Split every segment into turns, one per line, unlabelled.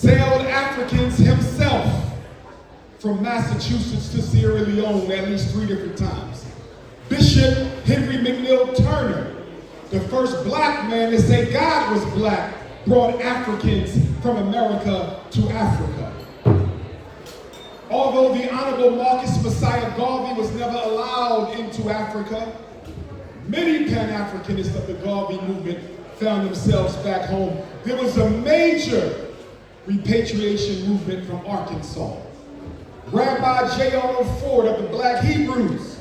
sailed Africans himself from Massachusetts to Sierra Leone at least 3 different times. Bishop Henry McNeil Turner, the first black man to say God was black, brought Africans from America to Africa. Although the Honorable Marcus Messiah Garvey was never allowed into Africa, many Pan-Africanists of the Garvey movement found themselves back home. There was a major repatriation movement from Arkansas. Rabbi J. Arnold Ford of the Black Hebrews,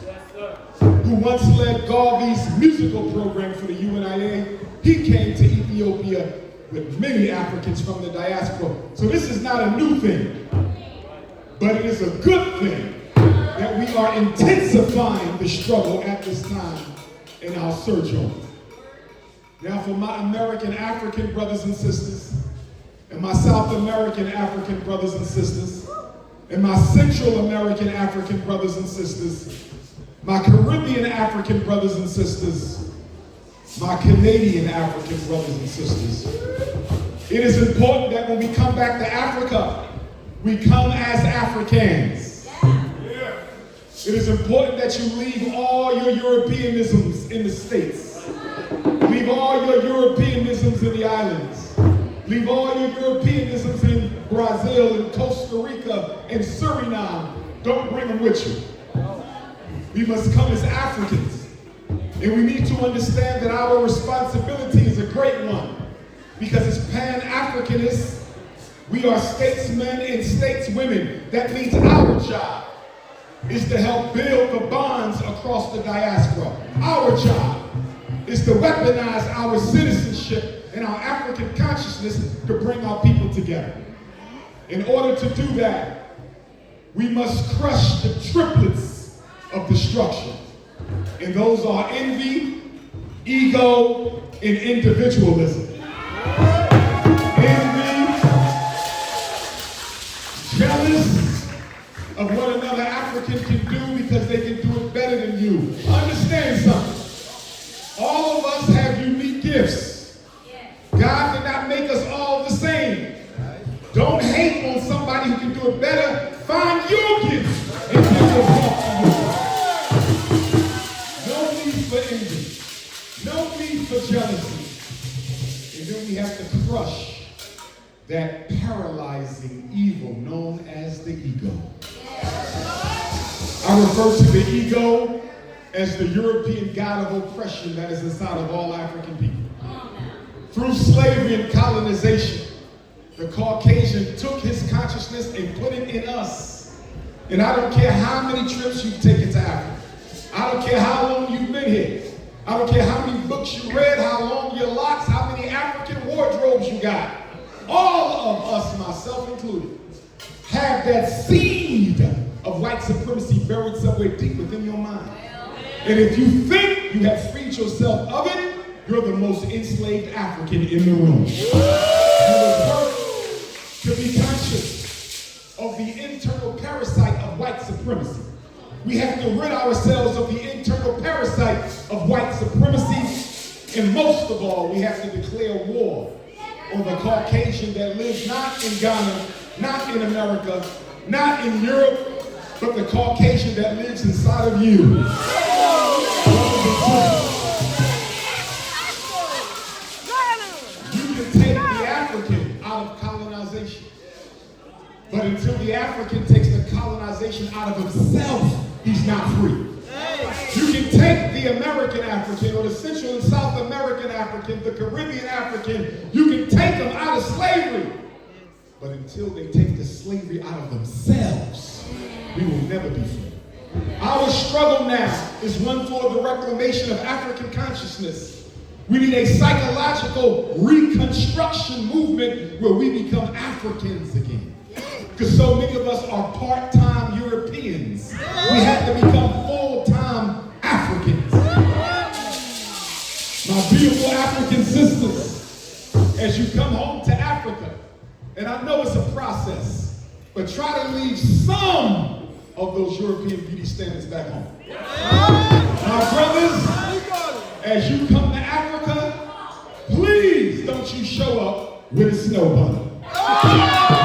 who once led Garvey's musical program for the UNIA, he came to Ethiopia with many Africans from the diaspora. So this is not a new thing, but it is a good thing that we are intensifying the struggle at this time in our sojourn. Now for my American African brothers and sisters, and my South American African brothers and sisters, and my Central American African brothers and sisters, my Caribbean African brothers and sisters, my Canadian African brothers and sisters. It is important that when we come back to Africa, we come as Africans. It is important that you leave all your Europeanisms in the States. Leave all your Europeanisms in the islands. Leave all your Europeanisms in Brazil and Costa Rica and Suriname. Don't bring them with you. We must come as Africans. And we need to understand that our responsibility is a great one. Because as Pan-Africanists, we are statesmen and stateswomen. That means our job is to help build the bonds across the diaspora. Our job is to weaponize our citizenship and our African consciousness to bring our people together. In order to do that, we must crush the triplets of destruction. And those are envy, ego, and individualism. Envy, jealous of what another African can do because they can do it better than you. Understand something. All of us have unique gifts. God did not make us all the same. Don't hate on somebody who can do it better. Find your gift and give your heart to you. No need for envy. No need for jealousy. And then we have to crush that paralyzing evil known as the ego. I refer to the ego as the European god of oppression that is inside of all African people. Through slavery and colonization, the Caucasian took his consciousness and put it in us. And I don't care how many trips you've taken to Africa. I don't care how long you've been here. I don't care how many books you read, how long your locks, how many African wardrobes you got. All of us, myself included, have that seed of white supremacy buried somewhere deep within your mind. And if you think you have freed yourself of it, you're the most enslaved African in the room. You are to be conscious of the internal parasite of white supremacy. We have to rid ourselves of the internal parasite of white supremacy. And most of all, we have to declare war on the Caucasian that lives not in Ghana, not in America, not in Europe, but the Caucasian that lives inside of you. You can take the African out of colonization, but until the African takes the colonization out of himself, he's not free. You can take the American African or the Central and South American African, the Caribbean African, you can take them out of slavery. But until they take the slavery out of themselves, we will never be free. Our struggle now is one for the reclamation of African consciousness. We need a psychological reconstruction movement where we become Africans again. Because so many of us are part-time Europeans. We have to become full-time Africans. My beautiful African sisters, as you come home to Africa, and I know it's a process, but try to leave some of those European beauty standards back home. My brothers, as you come to Africa, please don't you show up with a snow bunny.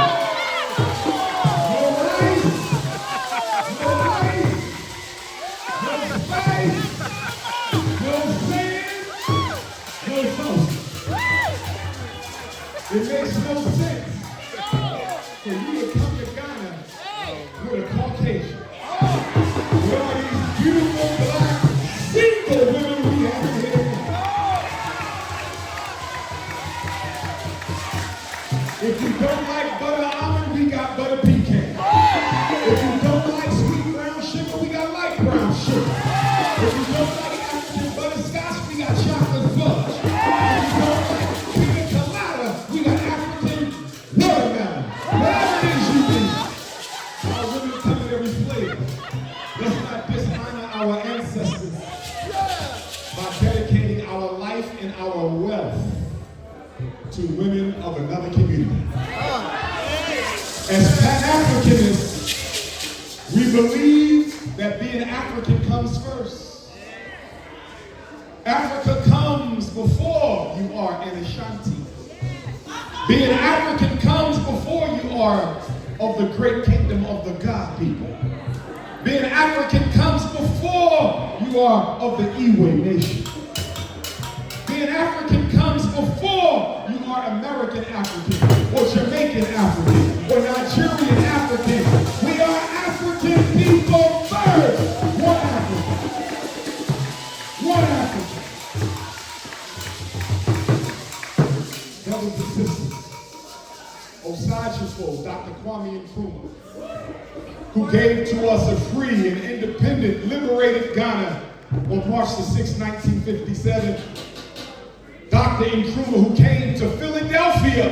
sense for you to come to Ghana with a Caucasian. With all these beautiful black single women we have here. If you don't like butter almond, we got butter pecan. If you don't like sweet brown sugar, we got light brown sugar. If you don't like African butterscotch, we got chocolate fudge. If you don't like pina colada, we got African watermelon. Whatever it is you need, our women come in every flavor. Let's not dishonor our ancestors by dedicating our life and our wealth to women of another community. As Pan-Africanists, we believe that being African comes first. Africa comes before you are an Ashanti. Being African comes before you are of the great kingdom of the God people. Being African comes before you are of the Iwe nation. Being African comes before you are American African, or Jamaican African, or Nigerian African. We are African people first. One African. One African. Brothers and sisters, Osajifo, Dr. Kwame Nkrumah, who gave to us a free and independent, liberated Ghana on March the 6th, 1957. Dr. Nkrumah, who came to Philadelphia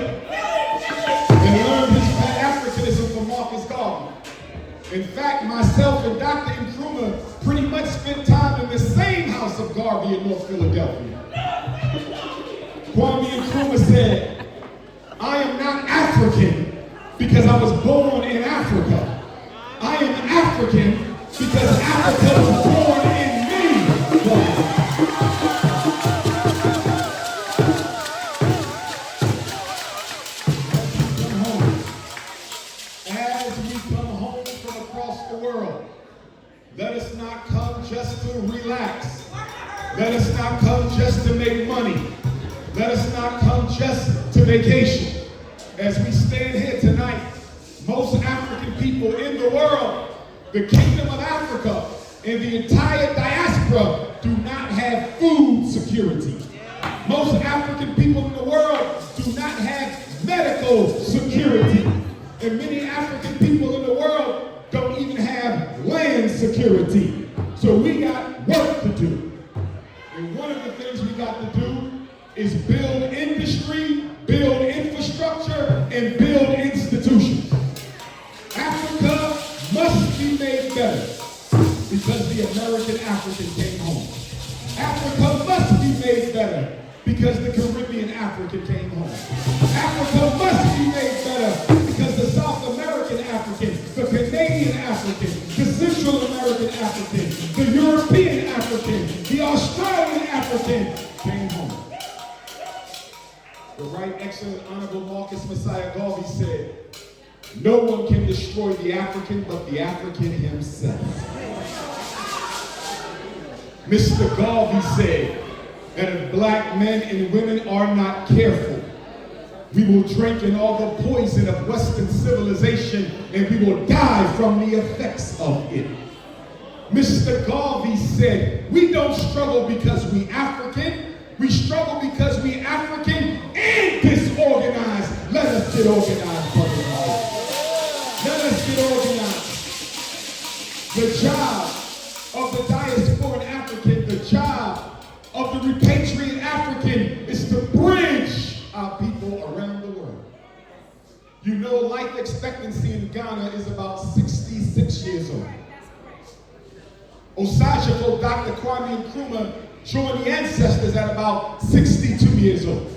and learned his Pan-Africanism from Marcus Garvey. In fact, myself and Dr. Nkrumah pretty much spent time in the same house of Garvey in North Philadelphia. Kwame Nkrumah said, I am not African because I was born in Africa. I am African because Africa was born in me. Let us not come just to relax. Let us not come just to make money. Let us not come just to vacation. As we stand here tonight, most African people in the world, the Kingdom of Africa, and the entire diaspora do not have food security. Most African people in the world do not have medical security. And many African people in the world don't even have land security. So we got work to do. And one of the things we got to do is build industry, build infrastructure, and build institutions. Africa must be made better because the American African came home. Africa must be made better because the Caribbean African came home. Africa must be made better because the South American African, the Canadian African, the Central American African, the European African, the Australian African came home. The Right Excellent Honorable Marcus Messiah Garvey said, no one can destroy the African but the African himself. Mr. Garvey said that if black men and women are not careful, we will drink in all the poison of Western civilization and we will die from the effects of it. Mr. Garvey said, we don't struggle because we African, we struggle because we African and disorganized. Let us get organized, brothers. Let us get organized. The job of the diaspora African, the job of the repatriate African is to bridge our people around the world. You know, life expectancy in Ghana is about 66 years old. Osajifo, Dr. Kwame Nkrumah, joined the ancestors at about 62 years old.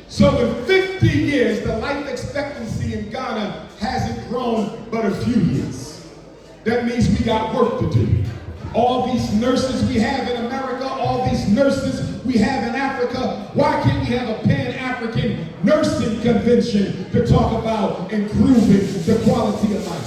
So in 50 years, the life expectancy in Ghana hasn't grown but a few years. That means we got work to do. All these nurses we have in America, all these nurses we have in Africa, why can't we have a Pan-African nursing convention to talk about improving the quality of life?